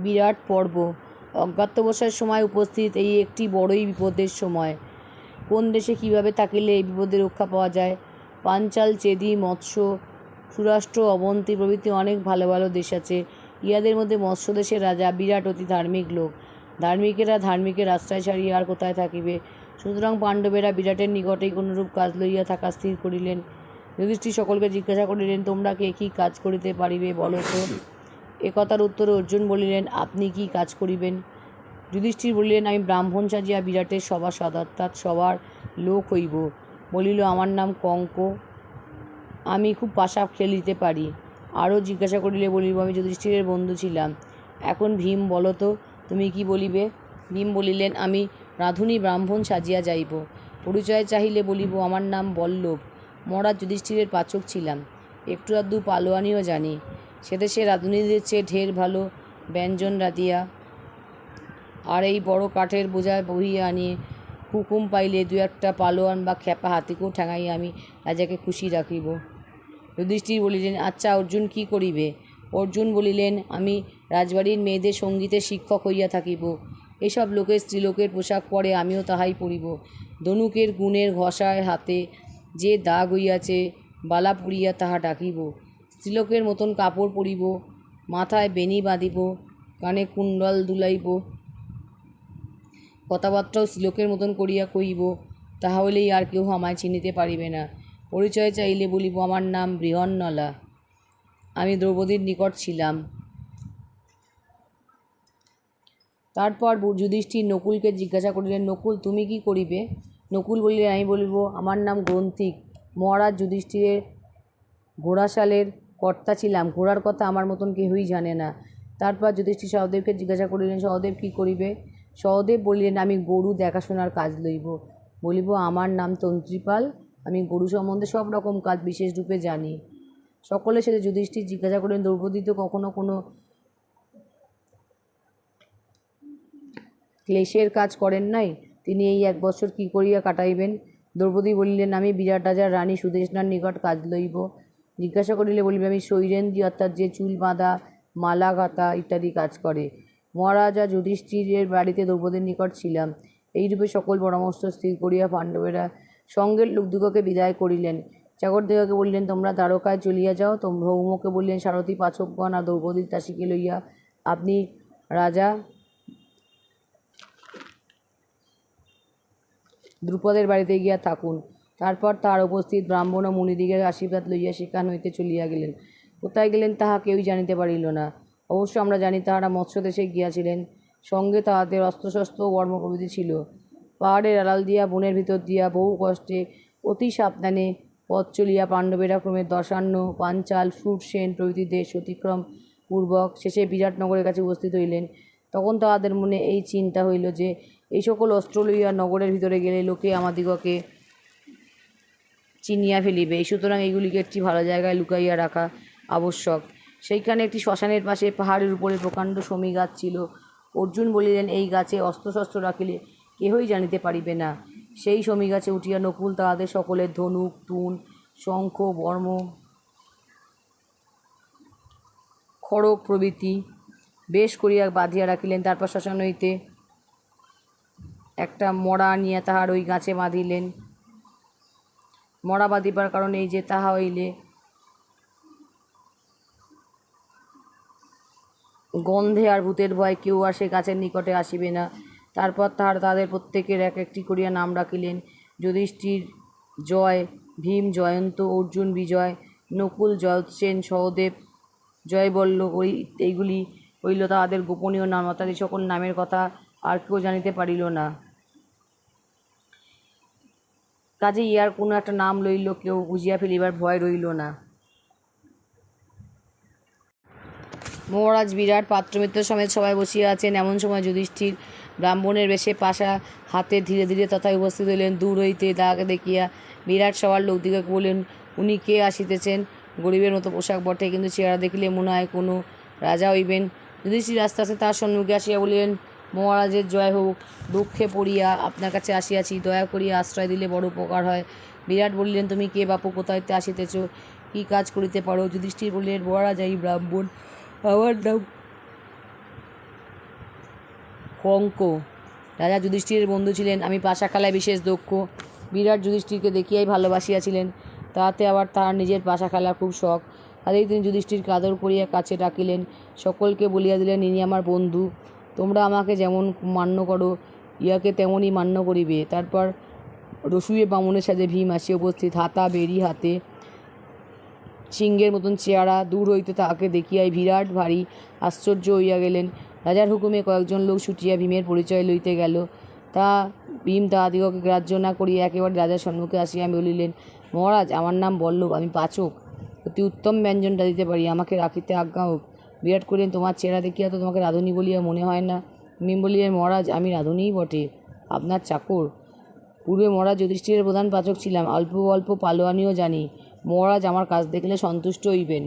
বিরাট পর্ব। অজ্ঞাতবাসের সময় উপস্থিত এই একটি বড়ই বিপদের সময়। কোন দেশে কিভাবে থাকিলে এই বিপদে রক্ষা পাওয়া যায়? পাঞ্চাল, চেদি, মৎস্য, সুরাষ্ট্র, অবন্তী প্রভৃতি অনেক ভালো ভালো দেশ আছে। ইহাদের মধ্যে মৎস্য দেশের রাজা বিরাট অতি ধার্মিক লোক। ধার্মিকেরা ধার্মিকের আশ্রয় ছাড়িয়া আর কোথায় থাকিবে? সুতরাং পাণ্ডবেরা বিরাটের নিকটেই কোনরূপ কাজ লইয়া থাকা স্থির করিলেন। যুধিষ্ঠির সকলকে জিজ্ঞাসা করিলেন, তোমরা কে কী কাজ করিতে পারিবে বলো তো। একথার উত্তরে অর্জুন বলিলেন, আপনি কি কাজ করিবেন? যুধিষ্ঠির বলিলেন, আমি ব্রাহ্মণ সাজিয়া বিরাটের সভাসদ অর্থাৎ সবার লোক হইব। বলিল, আমার নাম কঙ্ক, আমি খুব পাশা খেলিতে পারি। আরও জিজ্ঞাসা করিলে বলিব, আমি যুধিষ্ঠিরের বন্ধু ছিলাম। এখন ভীম, বলো তো তুমি কি বলিবে? ভীম বলিলেন, আমি রাঁধুনি ব্রাহ্মণ সাজিয়া যাইব। পরিচয় চাহিলে বলিব, আমার নাম বল্লভ, মহারাজ যুধিষ্ঠিরের পাচক ছিলাম। একটু আধটু পালোয়ানিও জানি। সেদেশে রাঁধুনিদের চেয়ে ঢের ভালো ব্যঞ্জন রাঁধিয়া আর এই বড় কাঠের বোঝায় বহিয়া আনিয়ে হুকুম পাইলে দু একটা পালোয়ান বা খ্যাপা হাতিকেও ঠেঙাইয়া আমি রাজাকে খুশি রাখিব। যুধিষ্ঠির বলিলেন, আচ্ছা অর্জুন কি করিবে? অর্জুন বলিলেন, আমি রাজবাড়ির মেয়েদের সঙ্গীতের শিক্ষক হইয়া থাকিব। এসব লোকের স্ত্রীলোকের পোশাক পরে আমিও তাহাই পরিব। ধনুকের গুণের ঘষায় হাতে যে দাগ হইয়াছে বালা পুড়িয়া তাহা ডাকিব। স্ত্রীলোকের মতন কাপড় পরিব, মাথায় বেণী বাঁধিব, কানে কুণ্ডল দুলাইব, কথাবার্তাও স্ত্রীলোকের মতন করিয়া কইব। তাহা হইলেই আর কেউ আমায় চিনিতে পারিবে না। পরিচয় চাইলে বলিব, আমার নাম বৃহন্নলা, আমি দ্রৌপদীর নিকট ছিলাম। তারপর যুধিষ্ঠির নকুলকে জিজ্ঞাসা করিলেন, নকুল তুমি কি করিবে? নকুল বলিলেন, আমি বলিব, আমার নাম গ্রন্থিক, মহারাজ যুধিষ্ঠিরের ঘোড়াশালের কর্তা ছিলাম। ঘোড়ার কথা আমার মতন কেহই জানে না। তারপর যুধিষ্ঠির সহদেবকে জিজ্ঞাসা করিলেন, সহদেব কি করিবে? সহদেব বলিলেন, আমি গরু দেখাশোনার কাজ লইব। বলিব, আমার নাম তন্ত্রীপাল, আমি গরু সম্বন্ধে সব রকম কাজ বিশেষ রূপে জানি। সকলের সাথে যুধিষ্ঠির জিজ্ঞাসা করিলেন, দ্রৌপদী তো কখনো কোনো ক্লেশের কাজ করেন নাই, তিনি এই 1 বৎসর কী করিয়া কাটাইবেন? দ্রৌপদী বলিলেন, আমি বিরাট রাজার রানী সুদেশনার নিকট কাজ লইব। জিজ্ঞাসা করিলে বলিবে, আমি শৈরেন্দ্রী অর্থাৎ যে চুল বাঁধা, মালা গাঁথা ইত্যাদি কাজ করে। মহারাজা যুধিষ্ঠিরের বাড়িতে দ্রৌপদীর নিকট ছিলাম। এইরূপে সকল পরামর্শ স্থির করিয়া পাণ্ডবেরা সঙ্গের লোকদিগকে বিদায় করিলেন। চাকরদিগকে বলিলেন, তোমরা দ্বারকায় চলিয়া যাও। ভৌমকে বললেন, সারথী পাচকগণ আর দ্রৌপদীর দাসীকে লইয়া আপনি রাজা দ্রুপদের বাড়িতে গিয়া থাকুন। তারপর তাহার উপস্থিত ব্রাহ্মণ ও মুনিদিগের আশীর্বাদ লইয়া সেখান হইতে চলিয়া গেলেন। কোথায় গেলেন তাহা কেউই জানিতে পারিল না। অবশ্য আমরা জানি তাহারা মৎস্যদেশে গিয়াছিলেন। সঙ্গে তাহাদের অস্ত্রশস্ত্র ও বর্ম প্রভৃতি ছিল। পাহাড়ের আড়াল দিয়া বনের ভিতর দিয়া বহু কষ্টে অতি সাবধানে পথ চলিয়া পাণ্ডবেরা ক্রমে দশান্য, পাঞ্চাল, সুরসেন প্রভৃতি দেশ অতিক্রম পূর্বক শেষে বিরাটনগরের কাছে উপস্থিত হইলেন। তখন তাহাদের মনে এই চিন্তা হইল যে, এই সকল অস্ত্র লইয়া নগরের ভিতরে গেলে লোকে আমাদিগকে চিনিয়া ফেলিবে। সুতরাং এইগুলিকে একটি ভালো জায়গায় লুকাইয়া রাখা আবশ্যক। সেইখানে একটি শ্মশানের পাশে পাহাড়ের উপরে প্রকাণ্ড শমী গাছ ছিল। অর্জুন বলিলেন, এই গাছে অস্ত্রশস্ত্র রাখিলে কেহই জানিতে পারিবে না। সেই শমী গাছে উঠিয়া নকুল তাহাদের সকলের ধনুক, তুন, শঙ্খ, বর্ম, খড়গ প্রভৃতি বেশ করিয়া বাঁধিয়া রাখিলেন। তারপর শ্মশান হইতে একটা মড়া আনিয়া তাহার ওই গাছে বাঁধিলেন। মড়া বাঁধিবার কারণ এই যে, তাহা হইলে গন্ধে আর ভূতের ভয় কেউ আর সে গাছের নিকটে আসিবে না। তারপর তাহাদের প্রত্যেকের এক একটি করিয়া নাম রাখিলেন। যুধিষ্ঠির জয়, ভীম জয়ন্ত, অর্জুন বিজয়, নকুল জয়সেন, সহদেব জয়বল্ল, এইগুলি হইল তাহাদের গোপনীয় নাম। অর্থাৎ এই সকল নামের কথা আর কেউ জানিতে পারিল না। কাজে ইহার কোনো একটা নাম লইল কেউ বুঝিয়া ফেলিবার ভয় রইল না। মহারাজ বিরাট পাত্রমিত্র সমেত সবাই বসিয়া আছেন। এমন সময় যুধিষ্ঠির ব্রাহ্মণের বেশে পাশা হাতে ধীরে ধীরে তথায় উপস্থিত হইলেন। দূর হইতে তাহাকে দেখিয়া বিরাট সবার লোকদিগকে বললেন, উনি কে আসিতেছেন? গরিবের মতো পোশাক বটে, কিন্তু চেহারা দেখিলে মনে হয় কোনো রাজা হইবেন। যুধিষ্ঠির আস্তে আস্তে তাহার সম্মুখে আসিয়া বলিলেন, মহারাজের জয় হোক, দুঃখে পড়িয়া আপনার কাছে আসিয়াছি, দয়া করিয়া আশ্রয় দিলে বড় উপকার হয়। বিরাট বলিলেন, তুমি কে বাপু, কোথা হইতে আসিতেছ, কী কাজ করিতে পারো? যুধিষ্ঠির বলিলেন, মহারাজ এই ব্রাহ্মণ, আমার নাম কঙ্ক। রাজা যুধিষ্ঠিরের বন্ধু ছিলেন, আমি পাশা খেলায় বিশেষ দক্ষ। বিরাট যুধিষ্ঠিরকে দেখিয়াই ভালোবাসিয়াছিলেন, তাহাতে আবার তাহার নিজের পাশা খেলা খুব শখ। কাজেই তিনি যুধিষ্ঠিরকে আদর করিয়া কাছে ডাকিলেন, সকলকে বলিয়া দিলেন, ইনি আমার বন্ধু, তোমরা আমাকে যেমন মান্য করো ইহাকে তেমনই মান্য করিবে। তারপর রসুয়ে বামুনের সাথে ভীম আসিয়া উপস্থিত, হাতা বেরি হাতে, সিংহের মতন চেহারা। দূর হইতে তাহাকে দেখিয়াই বিরাট ভারী আশ্চর্য হইয়া গেলেন। রাজার হুকুমে কয়েকজন লোক ছুটিয়া ভীমের পরিচয় লইতে গেল। তা ভীম তাহাদিগকে গ্রাহ্য না করিয়া একেবারে রাজার সম্মুখে আসিয়া বলিলেন, মহারাজ, আমার নাম বল্লভ, আমি পাচক, অতি উত্তম ব্যঞ্জনটা দিতে পারি, আমাকে রাখিতে আজ্ঞা হোক। বিরাট করিলেন, তোমার চেহারা দেখিয়া তো তোমাকে রাঁধুনি বলিয়া মনে হয় না। ভীম বলিলেন, মহারাজ, আমি রাঁধুনিই বটে, আপনার চাকর। পূর্বে মহারাজ যুধিষ্ঠিরের প্রধান পাচক ছিলাম, অল্প অল্প পালোয়ানিও জানি। মহারাজ আমার কাজ দেখলে সন্তুষ্ট হইবেন।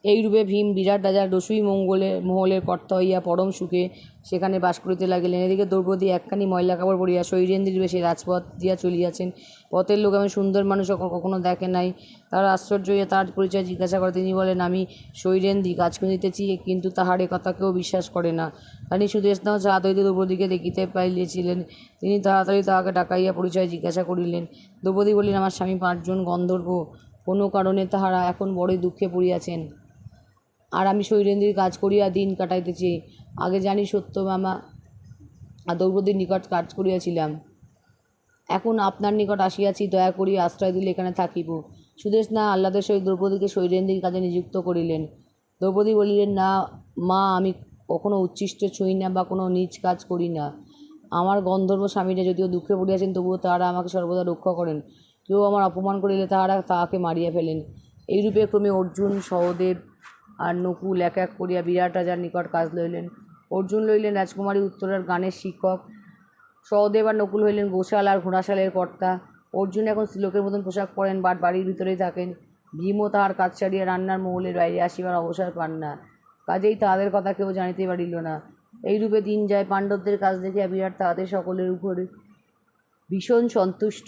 এইরূপে ভীম বিরাট রাজার রসুই মহলের কর্তা হইয়া পরম সুখে সেখানে বাস করিতে লাগিলেন। এদিকে দ্রৌপদী একখানি ময়লা কাপড় পরিয়া শৈরেন্দ্রীর বেশে রাজপথ দিয়া চলিয়াছেন। পথের লোক এমন সুন্দর মানুষ কখনো দেখে নাই। তারা আশ্চর্য হইয়া তার পরিচয় জিজ্ঞাসা করে। তিনি বলেন, আমি শৈরেন্দ্রী, কাজ খুঁজিতেছি, কিন্তু তাহার এ কথা কেউ বিশ্বাস করে না। রানী সুদেষ্ণাও ছাদ হইতে দ্রৌপদীকে দেখিতে পাইলেছিলেন। তিনি তাড়াতাড়ি তাহাকে ডাকাইয়া পরিচয় জিজ্ঞাসা করিলেন। দ্রৌপদী বলিলেন, আমার স্বামী 5 জন গন্ধর্ব, কোনো কারণে তাহারা এখন বড়ই দুঃখে পড়িয়াছেন, আর আমি শৈলেন্দ্রীর কাজ করিয়া দিন কাটাইতেছি। আগে জানি সত্যভামা আর দ্রৌপদীর নিকট কাজ করিয়াছিলাম, এখন আপনার নিকট আসিয়াছি, দয়া করিয়া আশ্রয় দিলে এখানে থাকিব। সুদেষ্ণা আহ্লাদের সহিত দ্রৌপদীকে শৈলেন্দ্রীর কাজে নিযুক্ত করিলেন। দ্রৌপদী বলিলেন, না মা, আমি কখনো উচ্ছিষ্ট ছুঁই না বা কোনো নীচ কাজ করি না। আমার গন্ধর্ব স্বামীরা যদিও দুঃখে পড়িয়াছেন, তবুও তাহারা আমাকে সর্বদা রক্ষা করেন। কেউ আমার অপমান করিলে তাহাকে মারিয়া ফেলেন। এইরূপে ক্রমে অর্জুন, সহদেব আর নকুল এক এক করিয়া বিরাট রাজার নিকট কাজ লইলেন। অর্জুন লইলেন রাজকুমারী উত্তরার গানের শিক্ষক, সহদেব আর নকুল হইলেন গোশাল আর ঘোড়াশালের কর্তা। অর্জুন এখন শ্লোকের মতন পোশাক পরেন, বাড়ির ভিতরেই থাকেন। ভীমও তাহার কাজ ছাড়িয়া রান্নার মহলের বাইরে আসিবার অবসর পান না, কাজেই তাহাদের কথা কেউ জানিতে পারিল না। এইরূপে দিন যায়। পাণ্ডবদের কাজ দেখিয়া বিরাট তাহাদের সকলের উপরে ভীষণ সন্তুষ্ট।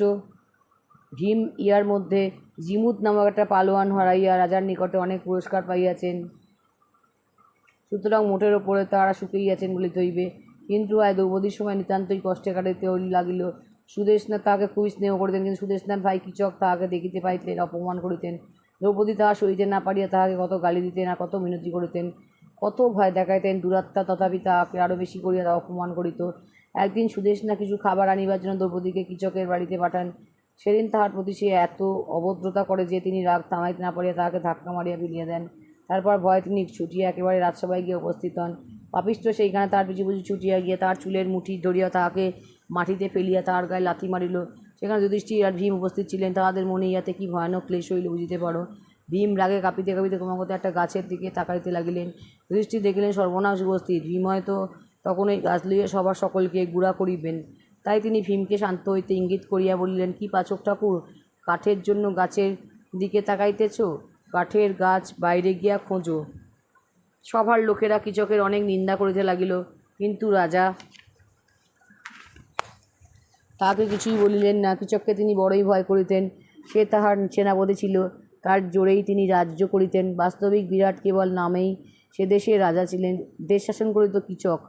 ভীম ইহার মধ্যে জিমুত নামক একটা পালোয়ান হারাইয়া রাজার নিকটে অনেক পুরস্কার পাইয়াছেন, সুতরাং মোটের ওপরে তাহারা সুখেইয়াছেন বলিতে হইবে। কিন্তু দ্রৌপদীর সময় নিতান্তই কষ্টে কাটাইতে লাগিল। সুদেষ্ণা তাহাকে খুবই স্নেহ করিতেন, কিন্তু সুদেষ্ণার ভাই কীচক তাহাকে দেখিতে পাইতেন, অপমান করিতেন। দ্রৌপদী তাহা সইতে না পারিয়া তাহাকে কত গালি দিতেন আর কত মিনতি করিতেন, কত ভয় দেখাইতেন। দুরাত্মা তথাপি তাহাকে আরও বেশি করিয়া অপমান করিত। একদিন সুদেষ্ণা কিছু খাবার আনিবার জন্য দ্রৌপদীকে কীচকের বাড়িতে পাঠান। সেদিন তাহার প্রতি সে এত অভদ্রতা করে যে তিনি রাগ থামাইতে না পারিয়া তাহাকে ধাক্কা মারিয়া ফেলিয়া দেন। তারপর ভয়ে তিনি ছুটিয়া একেবারে রাজসভায় গিয়ে উপস্থিত হন। পাপিষ্ঠ সেইখানে তাহার পিছু পিছু ছুটিয়া গিয়া তাহার চুলের মুঠি ধরিয়া তাহাকে মাটিতে ফেলিয়া তাহার গায়ে লাথি মারিল। সেখানে যুধিষ্ঠির আর ভীম উপস্থিত ছিলেন। তাহাদের মনে ইহাতে কি ভয়ানক ক্লেশ হইল বুঝিতে পারো। ভীম রাগে কাঁপিতে কাঁপিতে ক্রমাগত একটা গাছের দিকে তাকাইতে লাগিলেন। যুধিষ্ঠির দেখিলেন সর্বনাশ উপস্থিত। ভীম হয়তো তখন ওই গাছ লইয়া সবার সকলকে গুড়া করিবেন। তাই তিনি ভীমকে শান্ত হইতে ইঙ্গিত করিয়া বলিলেন, কি পাচক ঠাকুর, কাঠের জন্য গাছের দিকে তাকাইতেছ? কাঠের গাছ বাইরে গিয়া খোঁজো। সভার লোকেরা কীচকের অনেক নিন্দা করিতে লাগিল, কিন্তু রাজা তাহাকে কিছুই বলিলেন না। কীচককে তিনি বড়ই ভয় করিতেন। সে তাহার সেনাপতি ছিল, তার জোরেই তিনি রাজ্য করিতেন। বাস্তবিক বিরাট কেবল নামেই সে দেশের রাজা ছিলেন, দেশ শাসন করিত কীচক।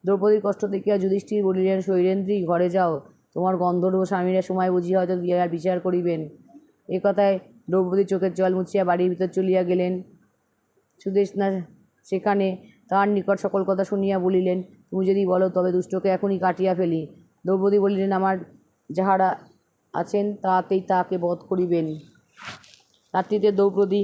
দ্রৌপদীর কষ্ট দেখিয়া যুধিষ্ঠির বলিলেন, শৈলেন্দ্রী, ঘরে যাও, তোমার গন্ধর্ব স্বামীরা সময় বুঝিয়া হয়তো বিচার করিবেন। এ কথায় দ্রৌপদী চোখের জল মুছিয়া বাড়ির ভিতর চলিয়া গেলেন। সুদেষ্ণা সেখানে তাহার নিকট সকল কথা শুনিয়া বলিলেন, তুমি যদি বলো তবে দুষ্টকে এখনই কাটিয়া ফেলি। দ্রৌপদী বলিলেন, আমার যাহারা আছেন তাহাতেই তাহাকে বধ করিবেন। রাত্রিতে দ্রৌপদী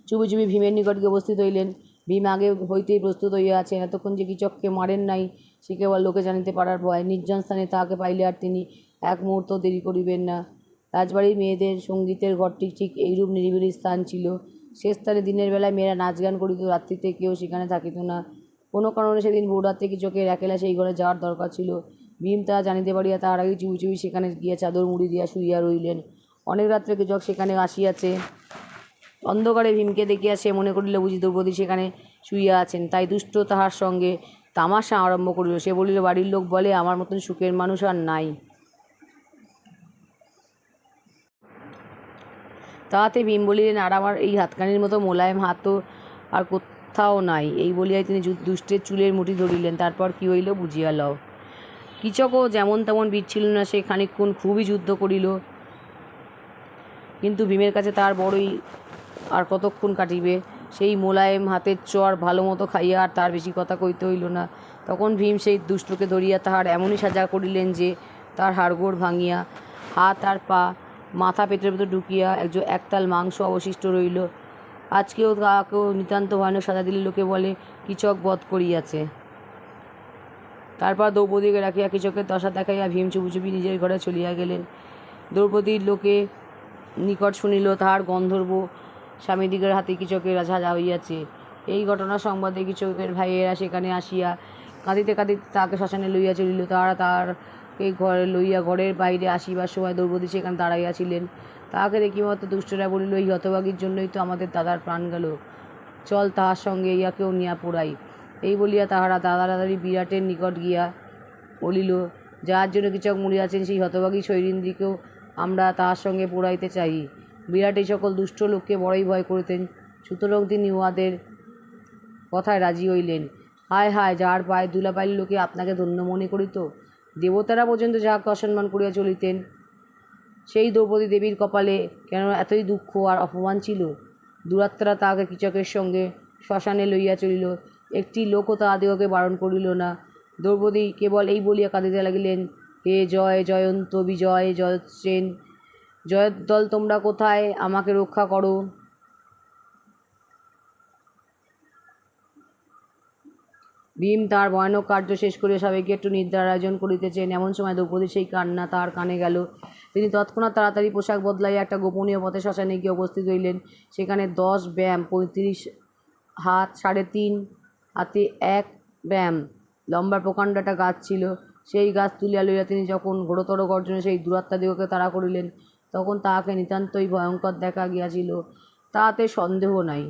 চুপি চুপি ভীমের নিকট গিয়ে উপস্থিত হইলেন। ভীম আগে হইতেই প্রস্তুত হইয়া আছেন। এতক্ষণ যে কীচককে মারেন নাই সে কেবল লোকে জানিতে পারার ভয়। নির্জন স্থানে তাহাকে পাইলে আর তিনি এক মুহূর্ত দেরি করিবেন না। রাজবাড়ির মেয়েদের সঙ্গীতের ঘরটি ঠিক এইরূপ নিরিবিলি স্থান ছিল। সে স্থানে দিনের বেলায় মেয়েরা নাচ গান করিত, রাত্রিতে কেউ সেখানে থাকিত না। কোনো কারণে সেদিন ভোররাত্রে কীচকের একলা সেই ঘরে যাওয়ার দরকার ছিল। ভীম তাহা জানিতে পারিয়া তাহার আগে চুপি চুপি সেখানে গিয়া চাদর মুড়ি দিয়া শুইয়া রইলেন। অনেক রাত্রে কীচক সেখানে আসিয়াছে। অন্ধকারে ভীমকে দেখিয়া সে মনে করিল বুঝি দ্রৌপদী সেখানে শুইয়া আছেন, তাই দুষ্ট তাহার সঙ্গে তামাশা আরম্ভ করিল। সে বলিল, বাড়ির লোক বলে আমার মতন সুখের মানুষ আর নাই। তাহাতে ভীম বলিলেন, আর আমার এই হাতখানির মতো মোলায়েম হাত তো আর কোথাও নাই। এই বলিয়াই তিনি দুষ্টের চুলের মুঠি ধরিলেন। তারপর কি হইল বুঝিয়া লও। কিচকও যেমন তেমন বীর ছিল না, সে খানিকক্ষণ খুবই যুদ্ধ করিল, কিন্তু ভীমের কাছে তার বড়ই আর কতক্ষণ কাটিবে। সেই মোলায়েম হাতের চর ভালো মতো খাইয়া আর তার বেশি কথা কইতে হইল না। তখন ভীম সেই দুষ্টকে ধরিয়া তাহার এমনই সাজা করিলেন যে তার হাড়গোড় ভাঙিয়া হাত আর পা মাথা পেটের ভেতর ঢুকিয়া একতাল মাংস অবশিষ্ট রইল। আজকেও তাকেও নিতান্ত ভয়ানক সাজা দিলে লোকে বলে কিচক বধ করিয়াছে। তারপর দ্রৌপদীকে রাখিয়া কিচকের দশা দেখাইয়া ভীম চুপি চুপি নিজের ঘরে চলিয়া গেলেন। দ্রৌপদীর লোকে নিকট শুনিল তাহার গন্ধর্ব স্বামীদিগের হাতে কিচকের সাজা হইয়াছে। এই ঘটনা সংবাদে কিচকের ভাইয়েরা সেখানে আসিয়া কাঁদিতে কাঁদিতে তাহাকে শ্মশানে লইয়া চলিল। তাহারা তাহাকে ঘরে লইয়া ঘরের বাইরে আসিবার সময় দ্রৌপদী সেখানে দাঁড়াইয়াছিলেন। তাহাকে দেখিমাত্র দুষ্টরা বলিল, এই হতভাগীর জন্যই তো আমাদের দাদার প্রাণ গেল, চল তাহার সঙ্গে ইয়াকেও নিয়া পোড়াই। এই বলিয়া তাহারা তাড়াতাড়ি বিরাটের নিকট গিয়া বলিল, যাহার জন্য কিচক মরিয়াছেন সেই হতভাগী শৈরিন্দ্রীকেও আমরা তাহার সঙ্গে পোড়াইতে চাই। বিরাট এই সকল দুষ্ট লোককে বড়ই ভয় করিতেন, সুতরাং তিনি উহাদের কথায় রাজি হইলেন। হায় হায়, যাহার পায়ে ধুলা পাইলে লোকে আপনাকে ধন্য মনে করিত, দেবতারা পর্যন্ত যাহাকে অসম্মান করিয়া চলিতেন, সেই দ্রৌপদী দেবীর কপালে কেন এতই দুঃখ আর অপমান ছিল? দুরাত্মারা তাহাকে কিচকের সঙ্গে শ্মশানে লইয়া চলিল, একটি লোকও তাহাদিগকে বারণ করিল না। দ্রৌপদী কেবল এই বলিয়া কাঁদিতে লাগিলেন, হে জয় জয়ন্ত বিজয় জয়সেন, জয়দ্দল তোমরা কোথায়, আমাকে রক্ষা করো। ভীম তার ভয়ানক কার্য শেষ করিয়া সবাইকে একটু নিদ্রার আয়োজন করিতেছেন, এমন সময় দ্রৌপদীর সেই কান্না তাহার কানে গেল। তিনি তৎক্ষণাৎ তাড়াতাড়ি পোশাক বদলাইয়া একটা গোপনীয় পথে শ্মশানে গিয়ে উপস্থিত হইলেন। সেখানে 10 ব্যায়াম, 35 হাত, 3.5 হাতে 1 ব্যায়াম লম্বা প্রকাণ্ড একটা গাছ ছিল। সেই গাছ তুলিয়া লইয়া তিনি যখন ঘোরতর গর্জনে সেই দুরাত্মাদিগকে তাড়া করিলেন, তখন তাহাকে নিতান্তই ভয়ঙ্কর দেখা গিয়াছিল, তাহাতে সন্দেহ নাই।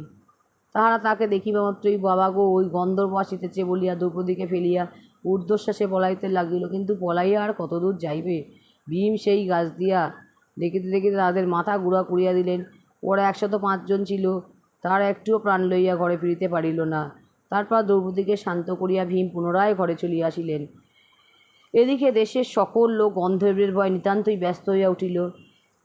তাহারা তাহাকে দেখিবা মাত্রই, বাবা গো, ওই গন্ধর্ব আসিতেছে বলিয়া দ্রৌপদীকে ফেলিয়া ঊর্ধ্বশ্বাসে পলাইতে লাগিল। কিন্তু পলাইয়া আর কতদূর যাইবে? ভীম সেই গাছ দিয়া দেখিতে দেখিতে তাদের মাথা গুঁড়া করিয়া দিলেন। ওরা 105 জন ছিল, তাহারা একটুও প্রাণ লইয়া ঘরে ফিরিতে পারিল না। তারপর দ্রৌপদীকে শান্ত করিয়া ভীম পুনরায় ঘরে চলিয়া আসিলেন। এদিকে দেশের সকল লোক গন্ধর্বের ভয় নিতান্তই ব্যস্ত হইয়া উঠিল।